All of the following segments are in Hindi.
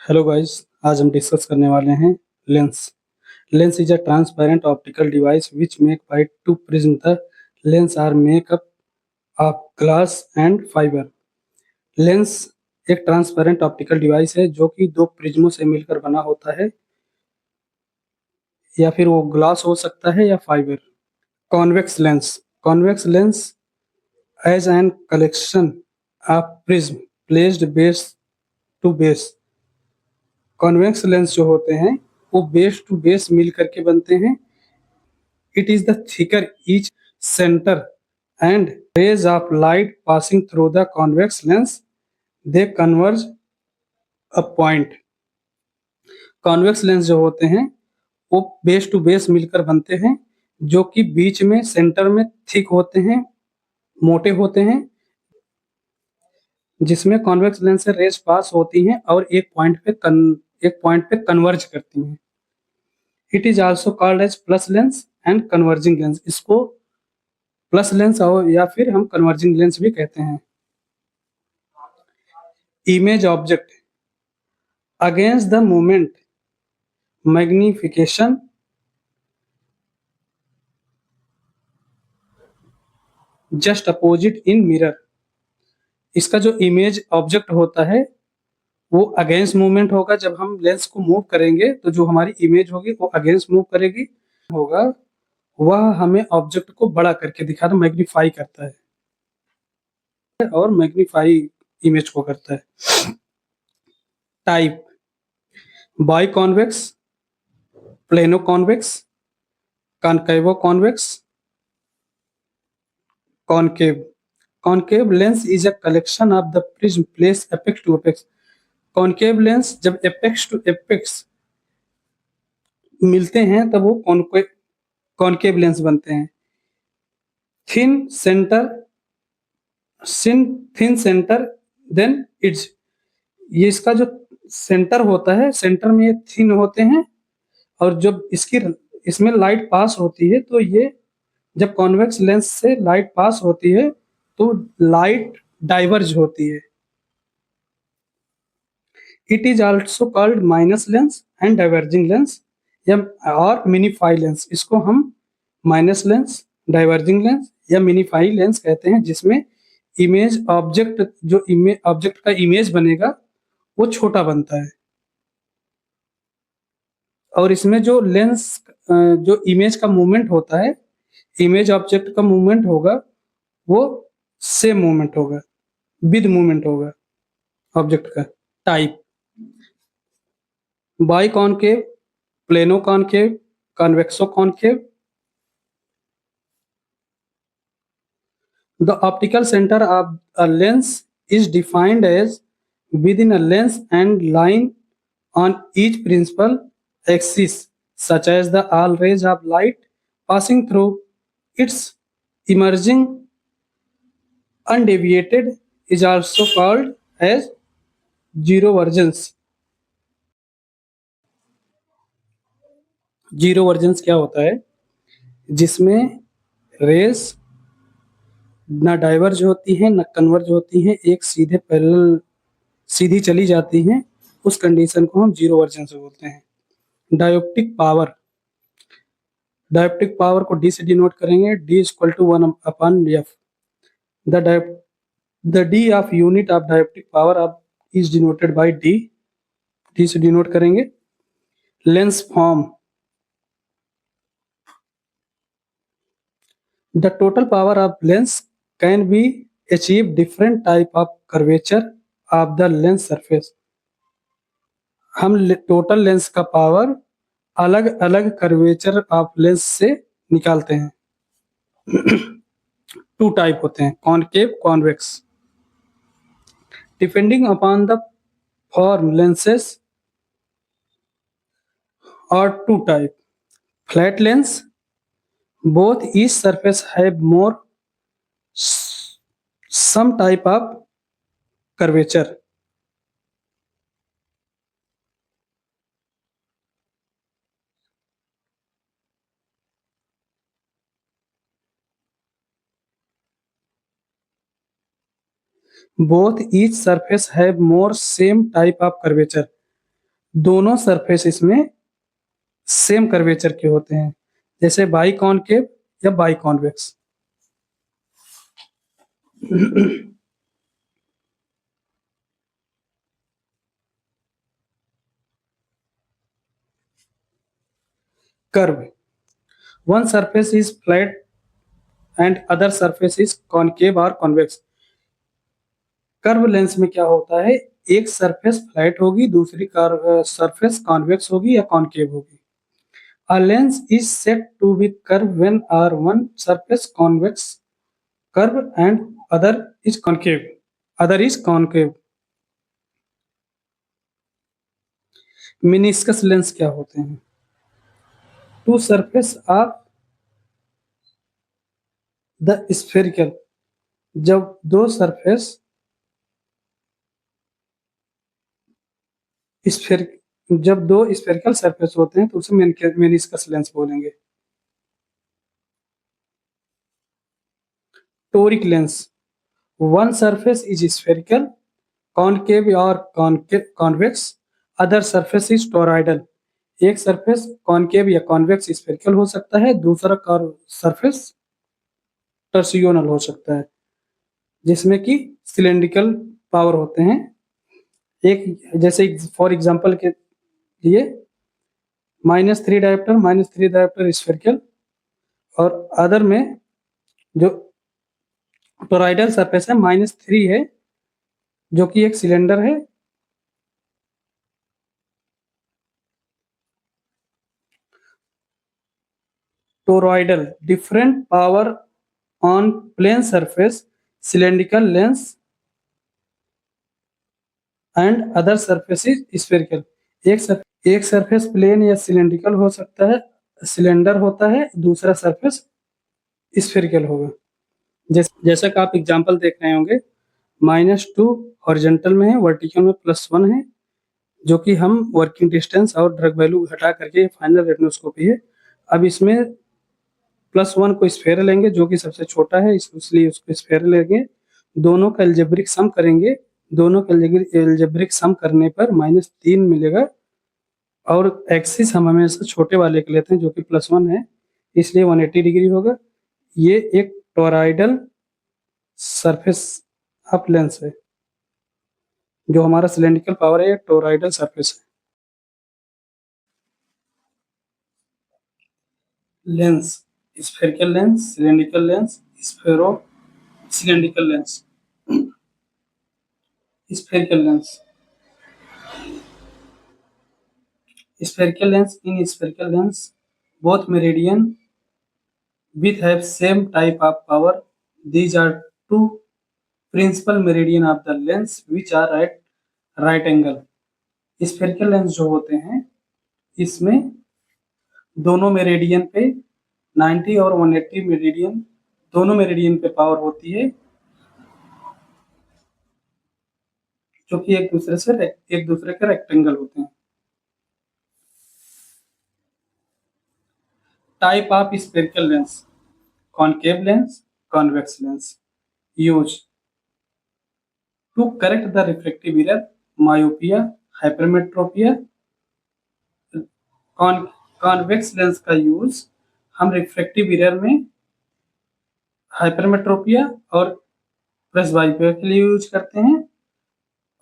हेलो गाइस, आज हम डिस्कस करने वाले हैं lens. Lens is a transparent optical device which make by two prism. The lens are make up of glass and fiber. Lens एक ट्रांसपेरेंट ऑप्टिकल डिवाइस है जो कि दो प्रिज्मों से मिलकर बना होता है, या फिर वो ग्लास हो सकता है या fibre. Convex lens as an collection of prism placed base to base. Convex lens जो होते हैं वो बेस टू बेस मिल करके बनते हैं। It is the thicker each center and rays of light passing through the convex lens they converge a point. Convex lens जो होते हैं वो बेस टू बेस मिलकर बनते हैं, जो कि बीच में सेंटर में थिक होते हैं, मोटे होते हैं, जिसमें कॉन्वेक्स लेंस से रेज पास होती हैं और एक पॉइंट पे कन्वर्ज करती हैं। It is also called as plus lens and converging lens. इसको प्लस लेंस और या फिर हम कन्वर्जिंग लेंस भी कहते हैं। Image object against the moment magnification just opposite in mirror. इसका जो इमेज ऑब्जेक्ट होता है वो अगेंस्ट मूवमेंट होगा। जब हम लेंस को मूव करेंगे तो जो हमारी इमेज होगी वो अगेंस्ट मूव करेगी, होगा वह हमें ऑब्जेक्ट को बड़ा करके दिखाता, मैग्नीफाई करता है और मैग्नीफाई इमेज को करता है। Type bi convex, plano convex, concavo convex, concave. Concave lens is a collection of the prism place apex to apex. Concave lens जब एपेक्स टू एपेक्स मिलते हैं तब वो कॉनकेव लेंस बनते हैं। Thin centre thin centre then its. ये इसका जो सेंटर होता है, सेंटर में ये थिन होते हैं, और जब इसमें लाइट पास होती है तो ये जब कॉन्वेक्स लेंस से लाइट पास होती है तो लाइट डाइवर्ज होती है। It is also called minus lens and diverging lens या और मिनीफाई लेंस। इसको हम माइनस लेंस, डाइवर्जिंग लेंस या मिनीफाई लेंस कहते हैं, जिसमें इमेज ऑब्जेक्ट ऑब्जेक्ट का इमेज बनेगा वो छोटा बनता है, और इसमें जो लेंस जो इमेज का मूवमेंट होता है, इमेज ऑब्जेक्ट का मूवमेंट होगा वो सेम मूवमेंट होगा, विद मूवमेंट होगा ऑब्जेक्ट का। Type by concave, plano concave, कॉन्वेक्सो concave. The optical center of a lens is defined as within a lens and line on each principal axis, such as the all rays of light passing through its emerging undeviated is also called as zero vergence. Zero vergence क्या होता है? जिसमें रेस ना डाइवर्ज होती हैं ना कन्वर्ज होती हैं, एक सीधे पैरेलल सीधी चली जाती हैं, उस कंडीशन को हम जीरो वर्जेंस बोलते हैं। डायोप्टिक पावर, डायोप्टिक पावर को डी से डिनोट करेंगे, D equal to 1/f। The D of unit of dioptric power of is denoted by D, D से डिनोट करेंगे। Lens form, the total power of lens can be achieve different type of curvature of the lens surface. हम टोटल लेंस का पावर अलग अलग कर्वेचर ऑफ लेंस से निकालते हैं। टू टाइप होते हैं, concave, convex. Depending upon the form lenses और two type. Flat lens, both each surface have more some type of curvature. Both each surface have more same type of curvature. दोनों सरफेस इसमें सेम कर्वेचर के होते हैं, जैसे बाई कॉनकेव या by convex. Curve, one surface is flat and other surface is concave और कॉन्वेक्स। कर्व लेंस में क्या होता है, एक सरफेस फ्लैट होगी, दूसरी सरफेस कॉन्वेक्स होगी या कॉनकेव होगी। A lens is said to be curved when R one surface convex curve and other is concave. Other is concave. Meniscus lens क्या होते हैं? Two surface of the spherical, जब दो सरफेस स्फेर जब दो स्फेरिकल सरफेस होते हैं तो उसे मेनिस्कस लेंस बोलेंगे। Toric lens, one surface is spherical concave और convex, other surface is toroidal. एक सरफेस कॉनकेव या कॉन्वेक्स स्फेरिकल हो सकता है, दूसरा सरफेस टर्सियोनल हो सकता है, जिसमें कि सिलेंड्रिकल पावर होते हैं। एक जैसे फॉर एग्जांपल के लिए -3 डायोप्टर स्फेरिकल, और अदर में जो टोरॉइडल सरफेस है -3 है, जो कि एक सिलेंडर है। Toroidal, different power on plane surface, cylindrical lens and other surfaces spherical. एक सरफेस प्लेन या सिलेंड्रिकल हो सकता है, सिलेंडर होता है, दूसरा सरफेस स्फेरिकल होगा। जैसा कि आप एग्जांपल देख रहे होंगे, -2 हॉरिजॉन्टल में है, वर्टिकल में +1 है, जो कि हम वर्किंग डिस्टेंस और ड्रग वैल्यू घटा करके फाइनल रेटिनोस्कोपी है। अब इसमें +1 को स्फेयर लेंगे, जो कि सबसे छोटा है, इसलिए उसको स्फेयर लेंगे, दोनों का एल्जेब्रिक सम करेंगे, दोनों का एल्जेब्रिक सम करने पर -3 मिलेगा, और एक्सिस हम हमेशा छोटे वाले के लेते हैं जो कि +1 है, इसलिए 180 डिग्री होगा। ये एक टोरॉइडल सरफेस ऑफ लेंस है, जो हमारा सिलेंड्रिकल पावर है, टोरॉइडल सरफेस है। Lens, spherical lens, cylindrical lens, sphero cylindrical lens. Spherical lens, spherical lens, in spherical lens both meridian with have same type of power. These are two principal meridian of the lens which are at right angle. spherical lens जो होते हैं, इसमें दोनों मेरिडियन पे 90 और 180 मेरिडियन, दोनों मेरिडियन पे पावर होती है, जो कि एक दूसरे के रेक्टेंगल होते हैं। Type of spherical lens, concave lens, convex lens used to correct the refractive error, myopia, hypermetropia। Convex lens का यूज हम रिफ्रैक्टिव एरर में, हाइपरमेट्रोपिया और प्रेसबाइपिया के लिए यूज करते हैं,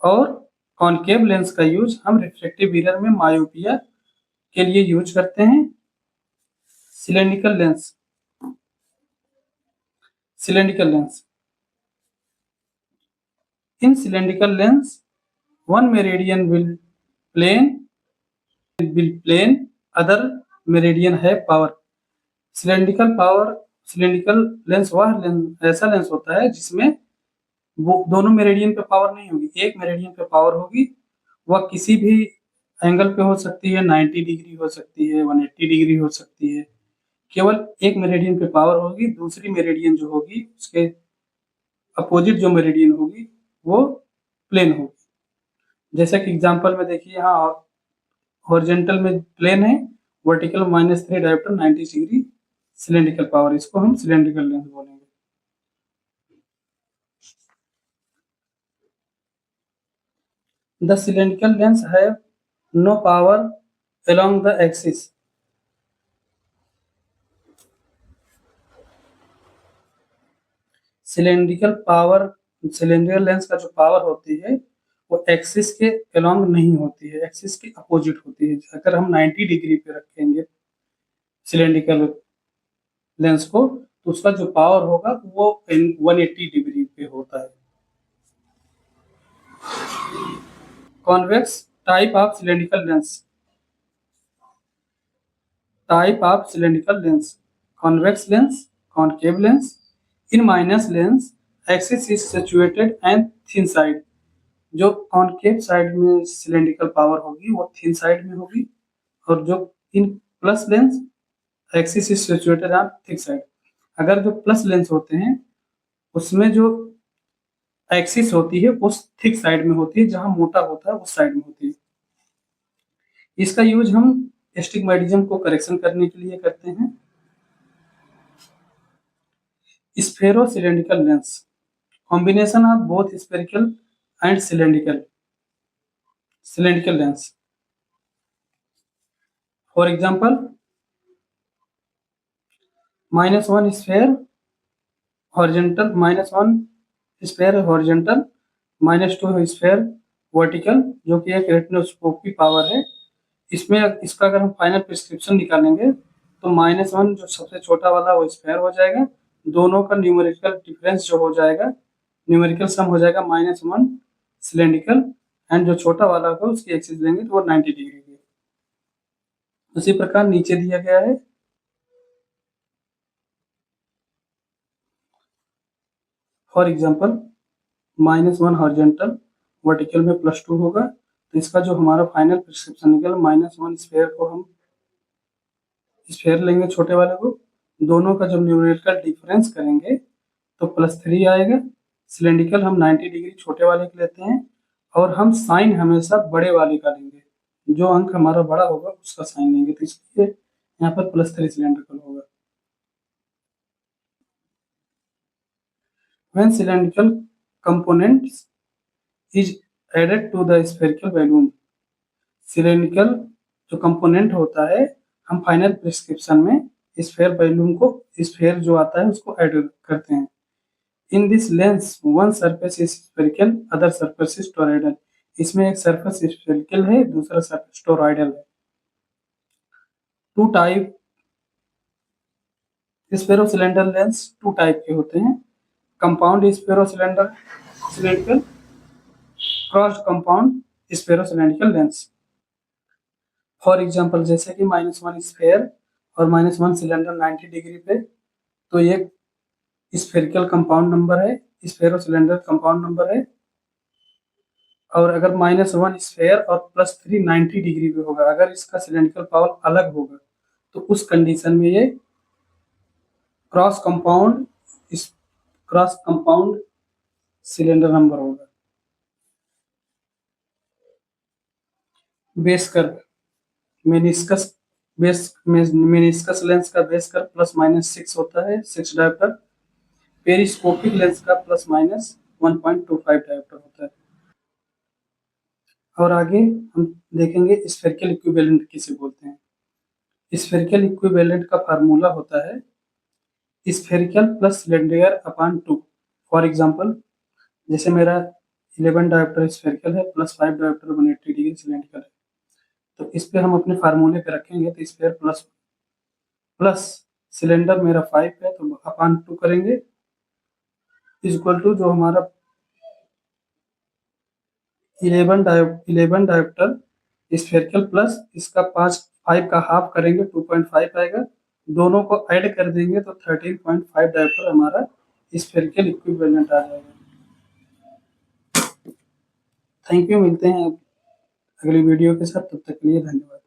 और कॉनकेव लेंस का यूज हम रिफ्रैक्टिव एरर में मायोपिया के लिए यूज करते हैं। Cylindrical lens, cylindrical lens, in cylindrical lens one meridian will plane other meridian है पावर। सिलेंड्रिकल लेंस वह ऐसा लेंस होता है जिसमें वो दोनों मेरिडियन पे पावर नहीं होगी, एक मेरिडियन पे पावर होगी। वह किसी भी एंगल पे हो सकती है, 90 डिग्री हो सकती है, 180 डिग्री हो सकती है, केवल एक मेरिडियन पे पावर होगी, दूसरी मेरिडियन जो होगी उसके अपोजिट जो मेरिडियन होगी वो प्लेन होगी। जैसा कि एग्जांपल में देखिए, यहाँ हॉरिजॉन्टल में प्लेन है, vertical -3 dioptre 90 degree cylindrical power, इसको हम सिलेंड्रिकल लेंस बोलेंगे। The cylindrical lens have no power along the axis. Cylindrical lens का जो पावर होती है वो एक्सिस के अलोंग नहीं होती है, एक्सिस के अपोजिट होती है। अगर हम 90 डिग्री पे रखेंगे सिलेंड्रिकल लेंस को तो उसका जो पावर होगा वो 180 डिग्री पे होता है। Convex type of cylindrical lens, type of cylindrical lens, convex lens, concave lens. In minus lens axis is situated and thin side. जो कॉनकेव साइड में सिलेंड्रिकल पावर होगी वो थिन साइड में होगी, और जो in plus lens axis is situated on thick side. अगर जो प्लस लेंस होते हैं उसमें जो एक्सिस होती है उस थिक साइड में होती है, जहां मोटा होता है उस साइड में होती है। इसका यूज हम एस्टिग्मेटिज्म को करेक्शन करने के लिए करते हैं। Sphero cylindrical lens, combination of both spherical and cylindrical lens. For example, -1 sphere horizontal, -1 sphere horizontal, -2 sphere vertical, जो कि एक रेटिनोस्कोप की पावर है। इसमें इसका अगर हम फाइनल प्रिस्क्रिप्शन निकालेंगे तो -1 जो सबसे छोटा वाला वो स्फेयर हो जाएगा, दोनों का न्यूमेरिकल डिफरेंस जो हो जाएगा, न्यूमेरिकल सम हो जाएगा -1 सिलेंड्रिकल, एंड जो छोटा वाला होगा उसकी एक्सिस लेंगे तो वो 90 डिग्री की। उसी प्रकार नीचे दिया गया है। फॉर एग्जाम्पल, -1 हॉरिजॉन्टल, वर्टिकल में +2 होगा, तो इसका जो हमारा फाइनल प्रिस्क्रिप्शन निकल, -1 स्फेयर को हम स्फेयर लेंगे छोटे वाले को, दोनों का जब न्यूमेरिकल डिफरेंस करेंगे तो +3 आएगा। सिलेंड्रिकल हम 90 डिग्री छोटे वाले के लेते हैं, और हम साइन हमेशा बड़े वाले का लेंगे, जो अंक हमारा बड़ा होगा उसका साइन लेंगे, तो इसलिए यहाँ पर +3 सिलेंड्रिकल होगा। When cylindrical components is added to the spherical balloon, cylindrical जो कंपोनेंट होता है हम फाइनल प्रिस्क्रिप्शन में स्फेयर बैलून को, स्फेयर जो आता है उसको ऐड करते हैं। In this lens one surface is spherical, other surface is toroidal. इसमें एक सरफेस स्फेरिकल है, दूसरा सरफेस टोरॉइडल है। Two type sphero cylinder lens two type के होते हैं। Compound sphero cylindrical, crossed compound sphero cylindrical lens. For example, जैसे कि -1 स्फेयर और -1 सिलेंडर 90 डिग्री पे, तो ये स्फेरिकल कंपाउंड नंबर है, स्फेरो सिलेंडर कंपाउंड नंबर है। और अगर -1 स्फेयर और +3 90 डिग्री पे होगा, अगर इसका सिलेंड्रिकल पावर अलग होगा तो उस कंडीशन में ये क्रॉस कंपाउंड सिलेंडर नंबर होगा। Base curve, meniscus meniscus lens का बेस कर्व ±6 होता है, 6 डायोप्टर। पेरिस्कोपिक लेंस का ±1.25 डायोप्टर होता है। और आगे हम देखेंगे स्फेरिकल इक्विवेलेंट किसे बोलते हैं। स्फेरिकल इक्विवेलेंट का फार्मूला होता है spherical plus cylinder upon 2। For example, जैसे मेरा 11 डायोप्टर स्फेरिकल है, +5 डायोप्टर 180 डिग्री सिलेंड्रिकल है, तो इस पे हम अपने फार्मूले पे रखेंगे तो स्फेयर प्लस सिलेंडर मेरा 5 है तो अपॉन 2 करेंगे, इक्वल टू जो हमारा 11 डायोप्टर स्फेरिकल प्लस इसका 5 का हाफ करेंगे 2.5 आएगा, दोनों को ऐड कर देंगे तो 13.5 डायोप्टर हमारा स्फेरिकल इक्विवेलेंट आ जाएगा। थैंक यू, मिलते हैं अगली वीडियो के साथ, तब तक के लिए धन्यवाद।